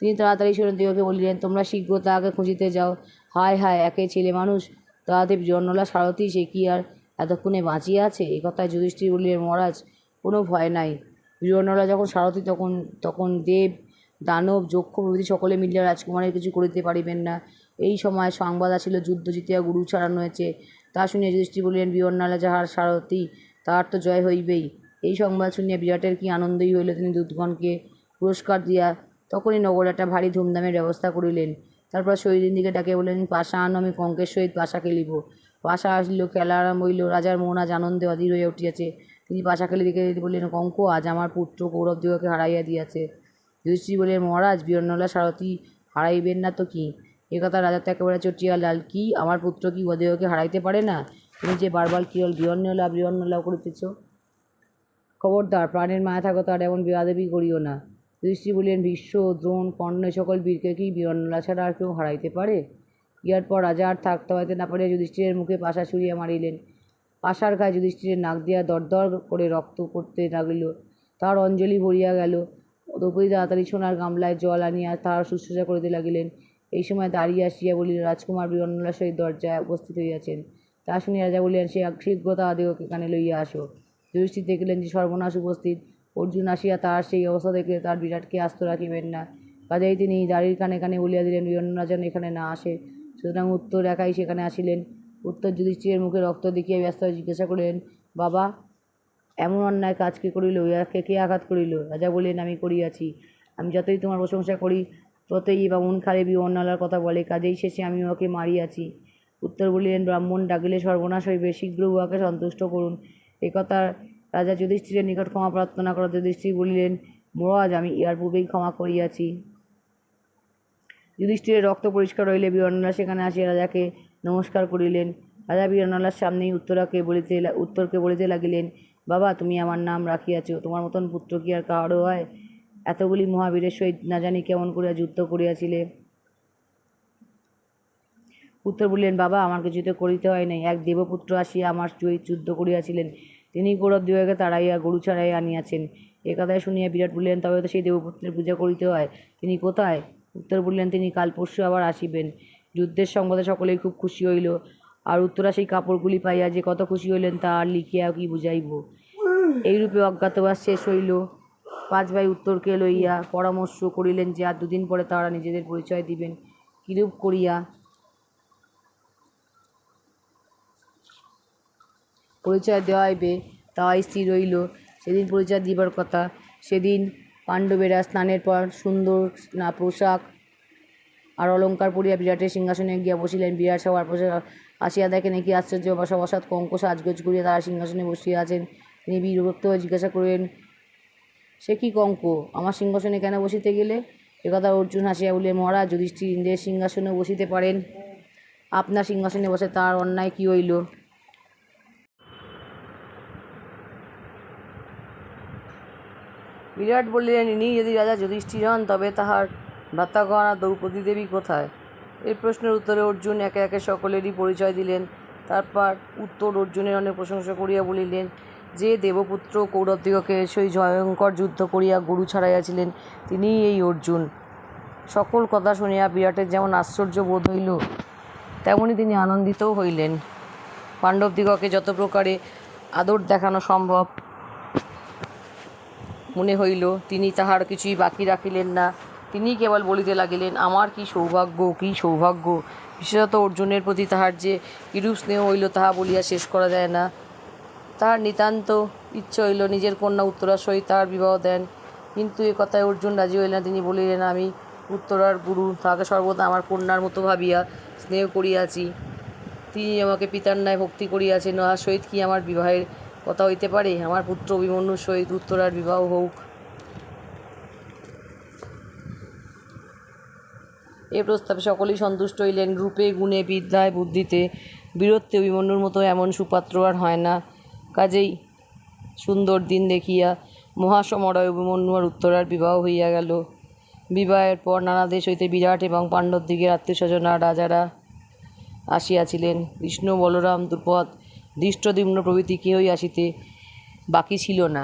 তিনি তাড়াতাড়ি সৈন্যদিগকে বলিলেন, তোমরা শীঘ্র তাহাকে খুঁজিতে যাও। হায় হায়, একে ছেলে মানুষ, তাহাতে বীরন্নলা সারথি, সে কি আর এতক্ষণে বাঁচিয়া আছে? এ কথায় যুধিষ্ঠির বলিলেন, মহারাজ, কোনো ভয় নাই। বীরন্নলা যখন সারথি তখন দেব, দানব, যক্ষ প্রভৃতি সকলে মিলিয়া রাজকুমারের কিছু করিতে পারিবেন না। এই সময় সংবাদ আসিল যুদ্ধ জিতিয়া গরু ছাড়ানো হয়েছে। তা শুনিয়া যুধিষ্ঠির বলিলেন, বীরন্নলা যাহার সারথি তাহার তো জয় হইবেই। এই সংবাদ শুনিয়া বিরাটের কি আনন্দই হইল। তিনি দূতগণকে পুরস্কার দিয়া তখনই নগরে একটা ভারী ধুমধামের ব্যবস্থা করিলেন। তারপর শহীদিনদিকে ডাকে বললেন, পাশা আন, আমি কঙ্কের সহিত পাশা খেলিব। পাশা আসিল, খেলা আরম্ভ হইল। রাজার মন আজ আনন্দে অধীর হইয়া উঠিয়াছে। তিনি পাশা খেলে দিকে বললেন, কঙ্ক, আজ আমার পুত্র কৌরবদিগকে হারাইয়া দিয়াছে। যুধিষ্ঠির বললেন, মহারাজ, বীরন্নলা সারথি হারাইবেন না তো কি? এ কথা রাজার তো একেবারে চটিয়া লাল। কি, আমার পুত্র কি উহাদিগকে হারাইতে পারে না? তুমি যে বারবার কেবল বীরন্নলা বীরন্নলা করিতেছ। খবরদার, প্রাণের মায়া থাকো তার এমন বেয়াদবি করিও না। যুধিষ্ঠির বলিলেন, ভীষ্ম, দ্রোণ, কর্ণ সকল বীরকে কি বীরন্নলা ছাড়া আর কেউ হারাইতে পারে? ইহার পর রাজা আর থাকতে হইতে না পারিয়া যুধিষ্ঠিরের মুখে পাশা ছুঁড়িয়া মারিলেন। পাশার গায়ে যুধিষ্ঠিরের নাক দিয়া দরদর করে রক্ত পড়তে লাগিল। তাহার অঞ্জলি ভরিয়া গেল। দ্রৌপদী তাড়াতাড়ি সোনার গামলায় জল আনিয়া তাহার শুশ্রূষা করিতে লাগিলেন। এই সময় দাঁড়িয়ে আসিয়া বলিল, রাজকুমার বীরন্নলার সহিত দরজায় উপস্থিত হইয়াছেন। তা শুনিয়া রাজা বলিলেন, সে শীঘ্র তাহাদিগকে এখানে লইয়া আসো। যুধিষ্ঠির দেখিলেন যে সর্বনাশ উপস্থিত। অর্জুন আসিয়া তাহার সেই অবস্থা দেখলে তার বিরাটকে আস্ত রাখিবেন না। কাজেই তিনি দাড়ির কানে কানে বলিয়া দিলেন, বীরন্নলা যেন এখানে না আসে। সুতরাং উত্তর একাই সেখানে আসিলেন। উত্তর যুধিষ্ঠিরের মুখে রক্ত দেখিয়া ব্যস্ত হয়ে জিজ্ঞাসা করিলেন, বাবা, এমন অন্যায় কাজ কে করিল? ইহাকে কে আঘাত করিল? রাজা বলিলেন, আমি করিয়াছি। আমি যতই তোমার প্রশংসা করি ততই বা মন খারে বীরন্নলার কথা বলে। কাজেই শেষে আমি উহাকে মারিয়াছি। উত্তর বলিলেন, ব্রাহ্মণ ডাকিলে সর্বনাশ হইবে, শীঘ্র উহাকে সন্তুষ্ট করুন। একথা রাজা যুধিষ্ঠিরের নিকট ক্ষমা প্রার্থনা করা। যুধিষ্ঠির বলিলেন, মহারাজ, আমি ইহার পূর্বেই ক্ষমা করিয়াছি। যুধিষ্ঠিরের রক্ত পরিষ্কার হইলে বীরন্নলা সেখানে আসিয়া রাজাকে নমস্কার করিলেন। রাজা বীরন্নলার সামনেই উত্তরকে বলিতে লাগিলেন, বাবা, তুমি আমার নাম রাখিয়াছ, তোমার মতন পুত্র কি আর কাহারও হয়? এতগুলি মহাবীরের সহিত না জানি কেমন করিয়া যুদ্ধ করিয়াছিলে। উত্তর বলিলেন, বাবা, আমার কিছুতে করিতে হয় নাই। এক দেবপুত্র আসিয়া আমার সহিত যুদ্ধ করিয়াছিলেন। তিনি কৌরবদিগকে তাড়াইয়া গরু ছাড়াইয়া আনিয়াছেন। এ কথায় শুনিয়া বিরাট বলিলেন, তবে তো সেই দেবপুত্রের পূজা করিতে হয়। তিনি কোথায়? উত্তর বলিলেন, তিনি কাল পরশু আবার আসিবেন। যুদ্ধের সংবাদে সকলেই খুব খুশি হইল। আর উত্তরা সেই কাপড়গুলি পাইয়া যে কত খুশি হইলেন তা আর লিখিয়া কি বুঝাইব। এইরূপে অজ্ঞাতবাস শেষ হইল। পাঁচ ভাই উত্তরকে লইয়া পরামর্শ করিলেন যে আর দুদিন পরে তাহারা নিজেদের পরিচয় দিবেন। কিরূপ করিয়া পরিচয় দেওয়া হইবে তাহাই স্থির হইল। সেদিন পরিচয় দিবার কথা। সেদিন পাণ্ডবেরা স্নানের পর সুন্দর পোশাক আর অলঙ্কার পরিয়া বিরাটের সিংহাসনে গিয়া বসিলেন। বিরাট সবার আসিয়া দেখেন, কি আশ্চর্য! সভাসদ কঙ্ক সাজগোজ করিয়া তারা সিংহাসনে বসিয়া আছেন। তিনি বিরক্ত হয়ে জিজ্ঞাসা করিলেন, সে কি কঙ্ক, আমার সিংহাসনে কেন বসিতে গেলে? একথা অর্জুন হাসিয়া বলিলেন, মহারাজ, যুধিষ্ঠির ইন্দ্রের সিংহাসনেও বসিতে পারেন, আপনার সিংহাসনে বসে তার অন্যায় কি হইল? বিরাট বলিলেন, ইনি যদি রাজা যুধিষ্ঠির হন তবে তাহার ভ্রাতাগণ আর দ্রৌপদী দেবী কোথায়? এই প্রশ্নের উত্তরে অর্জুন একে একে সকলেরই পরিচয় দিলেন। তারপর উত্তর অর্জুনের অনেক প্রশংসা করিয়া বলিলেন, যে দেবপুত্র কৌরবদিগকে সেই ভয়ঙ্কর যুদ্ধ করিয়া গরু ছাড়াইয়াছিলেন, তিনিই এই অর্জুন। সকল কথা শুনিয়া বিরাটের যেমন আশ্চর্য বোধ হইল, তেমনি তিনি আনন্দিতও হইলেন। পাণ্ডবদিগকে যত প্রকারে আদর দেখানো সম্ভব মনে হইল, তিনি তাহার কিছুই বাকি রাখিলেন না। তিনি কেবল বলিতে লাগিলেন, আমার কি সৌভাগ্য, কি সৌভাগ্য! বিশেষত অর্জুনের প্রতি তাহার যে কিরূপ স্নেহ হইল তাহা বলিয়া শেষ করা যায় না। তাহার নিতান্ত ইচ্ছে হইল নিজের কন্যা উত্তরার সহিত তাহার বিবাহ দেন, কিন্তু এ কথায় অর্জুন রাজি হইলেন না। তিনি বলিলেন, আমি উত্তরার গুরু, তাহাকে সর্বদা আমার কন্যার মতো ভাবিয়া স্নেহ করিয়াছি। তিনি আমাকে পিতার ন্যায় ভক্তি করিয়াছেন, তাহার সহিত কি আমার বিবাহের কথা হইতে পারে? আমার পুত্র অভিমন্যুর সহিত উত্তরার বিবাহ হউক। এ প্রস্তাবে সকলেই সন্তুষ্ট হইলেন। রূপে, গুণে, বিদ্যায়, বুদ্ধিতে, বীরত্বে অভিমন্যুর মতো এমন সুপাত্র আর হয় না। কাজেই সুন্দর দিন দেখিয়া মহাসমরায় অভিমন্যু আর উত্তরার বিবাহ হইয়া গেল। বিবাহের পর নানা দেশ হইতে বিরাট এবং পাণ্ডবদিগের আত্মীয়স্বজন আর রাজারা আসিয়াছিলেন। কৃষ্ণ, বলরাম, দ্রুপদ, ধৃষ্টদ্যুম্ন প্রভৃতি কেহই আসিতে বাকি ছিল না।